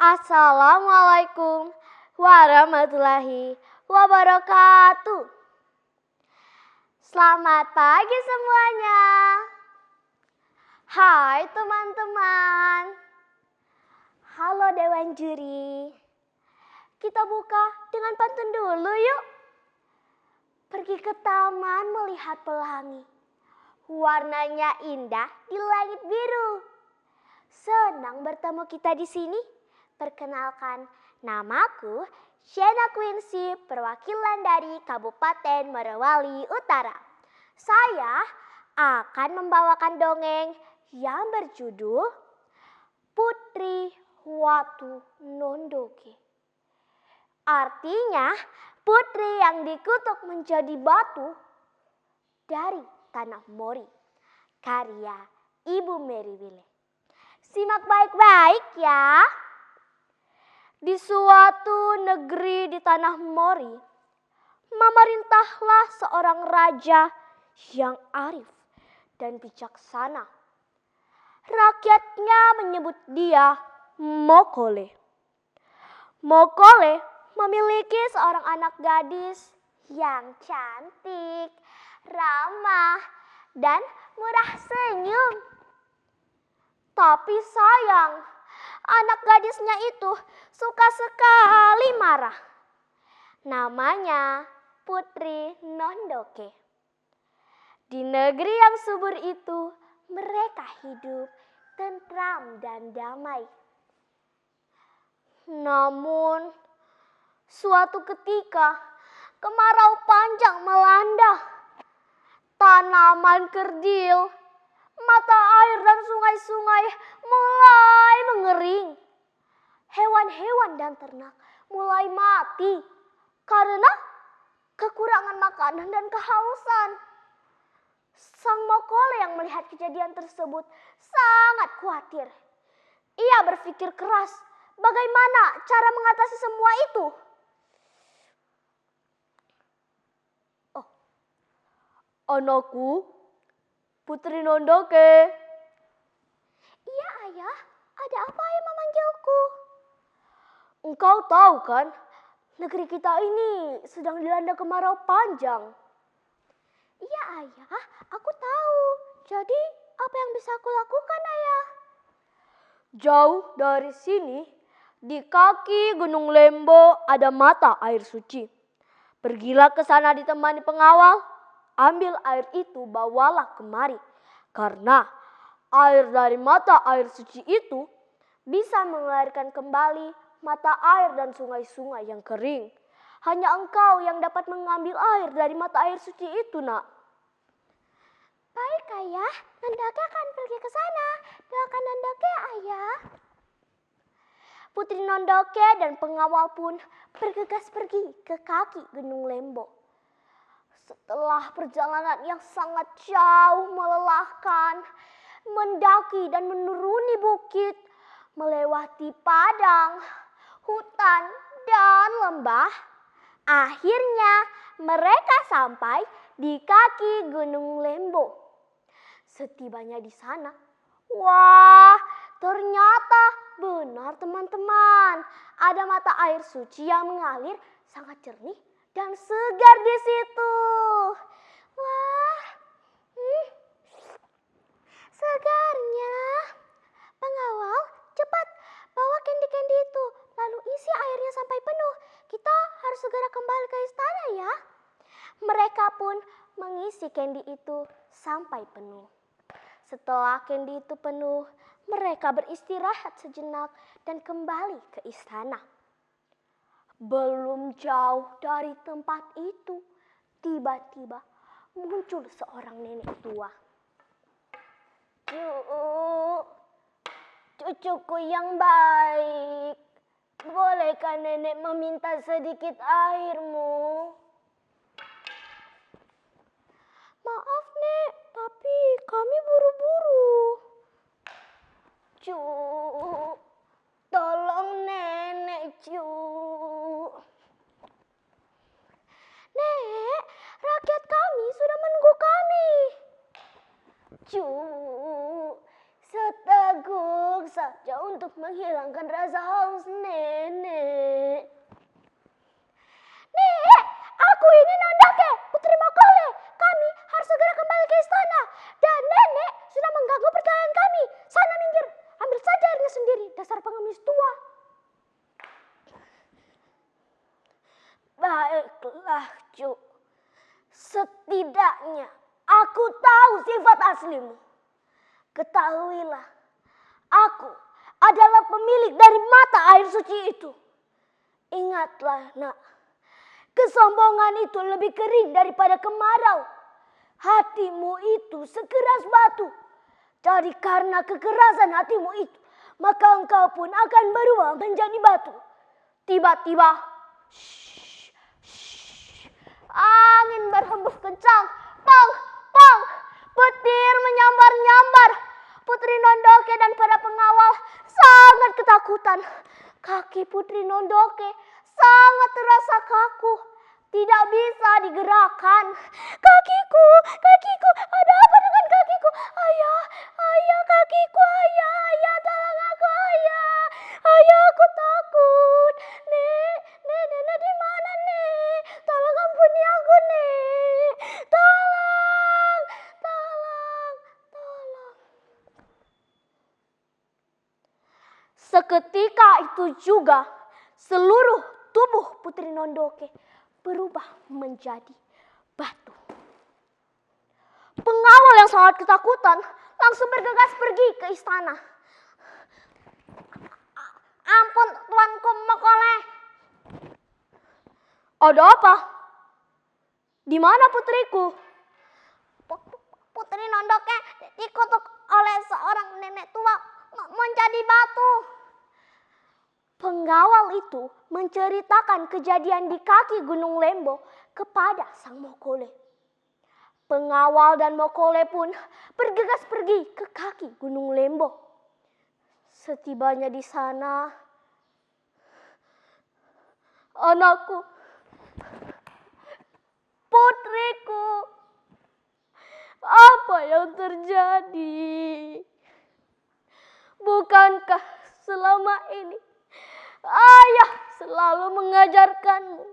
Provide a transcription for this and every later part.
Assalamualaikum warahmatullahi wabarakatuh. Selamat pagi semuanya. Hai teman-teman. Halo Dewan Juri. Kita buka dengan pantun dulu yuk. Pergi ke taman melihat pelangi. Warnanya indah di langit biru. Senang bertemu kita di sini. Perkenalkan, namaku Shena Quincy, perwakilan dari Kabupaten Morowali Utara. Saya akan membawakan dongeng yang berjudul Putri Watu Nondoke. Artinya, putri yang dikutuk menjadi batu dari tanah Mori, karya Ibu Meriwile. Simak baik-baik ya. Di suatu negeri di tanah Mori, memerintahlah seorang raja yang arif dan bijaksana. Rakyatnya menyebut dia Mokole. Mokole memiliki seorang anak gadis yang cantik, ramah, dan murah senyum. Tapi sayang, anak gadisnya itu suka sekali marah. Namanya Putri Nondoke. Di negeri yang subur itu, mereka hidup tentram dan damai. Namun, suatu ketika kemarau panjang melanda. Tanaman kerdil, mata air dan sungai-sungai mulai mengering. Hewan-hewan dan ternak mulai mati karena kekurangan makanan dan kehausan. Sang Mokole yang melihat kejadian tersebut sangat khawatir. Ia berpikir keras bagaimana cara mengatasi semua itu. Oh, anakku, Putri Nondoke. Iya ayah, ada apa ayah memanggilku? Engkau tahu kan, negeri kita ini sedang dilanda kemarau panjang. Iya ayah, aku tahu. Jadi apa yang bisa aku lakukan ayah? Jauh dari sini, di kaki Gunung Lembo ada mata air suci. Pergilah ke sana ditemani pengawal. Ambil air itu, bawalah kemari. Karena air dari mata air suci itu bisa mengalirkan kembali mata air dan sungai-sungai yang kering. Hanya engkau yang dapat mengambil air dari mata air suci itu, nak. Baik ayah, Nondoke akan pergi ke sana. Doakan Nondoke ayah. Putri Nondoke dan pengawal pun bergegas pergi ke kaki Gunung Lembo. Setelah perjalanan yang sangat jauh melelahkan, mendaki dan menuruni bukit, melewati padang, hutan, dan lembah, akhirnya mereka sampai di kaki Gunung Lembo. Setibanya di sana, wah, ternyata benar teman-teman, ada mata air suci yang mengalir sangat jernih dan segar di situ. Wah, segarnya. Pengawal, cepat bawa kendi-kendi itu, lalu isi airnya sampai penuh. Kita harus segera kembali ke istana ya. Mereka pun mengisi kendi itu sampai penuh. Setelah kendi itu penuh, mereka beristirahat sejenak dan kembali ke istana. Belum jauh dari tempat itu, tiba-tiba muncul seorang nenek tua. Cucuku yang baik, bolehkah nenek meminta sedikit airmu? Maaf nek, tapi kami buru-buru. Tolong nenek Nek, rakyat kami sudah menunggu kami. Seteguk saja untuk menghilangkan rasa haus nenek. Nek, aku ini Nondoke, Putri Makole. Kami harus segera kembali ke istana. Dan nenek sudah mengganggu perjalanan kami. Sana minggir, ambil saja airnya sendiri, dasar pengemis tua. Baiklah, Cu. Setidaknya aku tahu sifat aslimu. Ketahuilah, aku adalah pemilik dari mata air suci itu. Ingatlah, nak. Kesombongan itu lebih kering daripada kemarau. Hatimu itu sekeras batu. Jadi karena kekerasan hatimu itu, maka engkau pun akan berubah menjadi batu. Tiba-tiba, angin berhembus kencang. Pong, pong, petir menyambar-nyambar. Putri Nondoke dan para pengawal sangat ketakutan. Kaki Putri Nondoke sangat terasa kaku, tidak bisa digerakkan. Kakiku, kakiku, ada apa dengan kakiku? Ayah, ayah, kakiku, ayah, ayah, tolong aku, ayah. Ayah, aku takut. Nek, nek di mana, Nek? Tolong ampuni aku, Nek. Tolong, tolong, tolong. Seketika itu juga seluruh tubuh Putri Nondoke berubah menjadi batu. Pengawal yang sangat ketakutan langsung bergegas pergi ke istana. Ampun Tuanku Makole. Ada apa? Di mana putriku? Putri Nondoke dikutuk oleh seorang nenek tua menjadi batu. Pengawal itu menceritakan kejadian di kaki Gunung Lembo kepada sang Mokole. Pengawal dan Mokole pun bergegas pergi ke kaki Gunung Lembo. Setibanya di sana, anakku, putriku, apa yang terjadi? Bukankah selama ini ayah selalu mengajarkanmu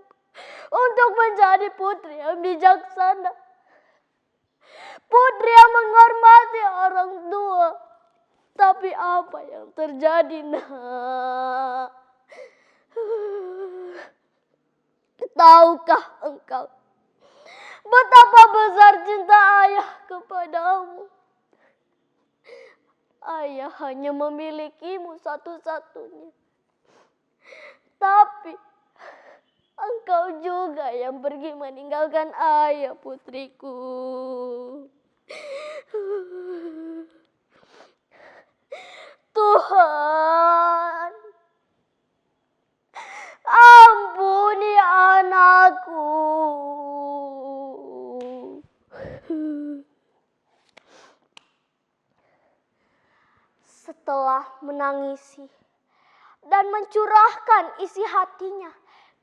untuk menjadi putri yang bijaksana, putri yang menghormati orang tua? Tapi apa yang terjadi, nak? Tahukah engkau betapa besar cinta ayah kepadamu? Ayah hanya memilikimu satu-satunya. Tapi engkau juga yang pergi meninggalkan ayah, putriku. Tuhan, ampuni anakku. Setelah menangisi dan mencurahkan isi hatinya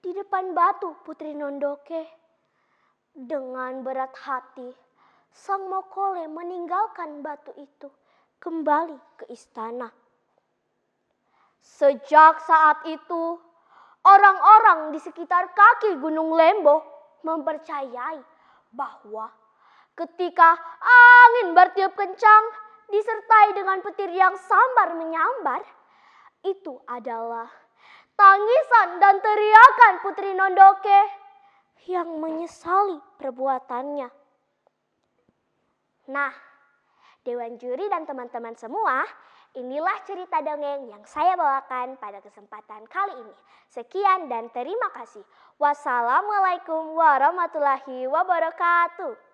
di depan batu Putri Nondoke, dengan berat hati sang Mokole meninggalkan batu itu kembali ke istana. Sejak saat itu, orang-orang di sekitar kaki Gunung Lembo mempercayai bahwa ketika angin bertiup kencang disertai dengan petir yang sambar menyambar, itu adalah tangisan dan teriakan Putri Nondoke yang menyesali perbuatannya. Nah, Dewan Juri dan teman-teman semua, inilah cerita dongeng yang saya bawakan pada kesempatan kali ini. Sekian dan terima kasih. Wassalamualaikum warahmatullahi wabarakatuh.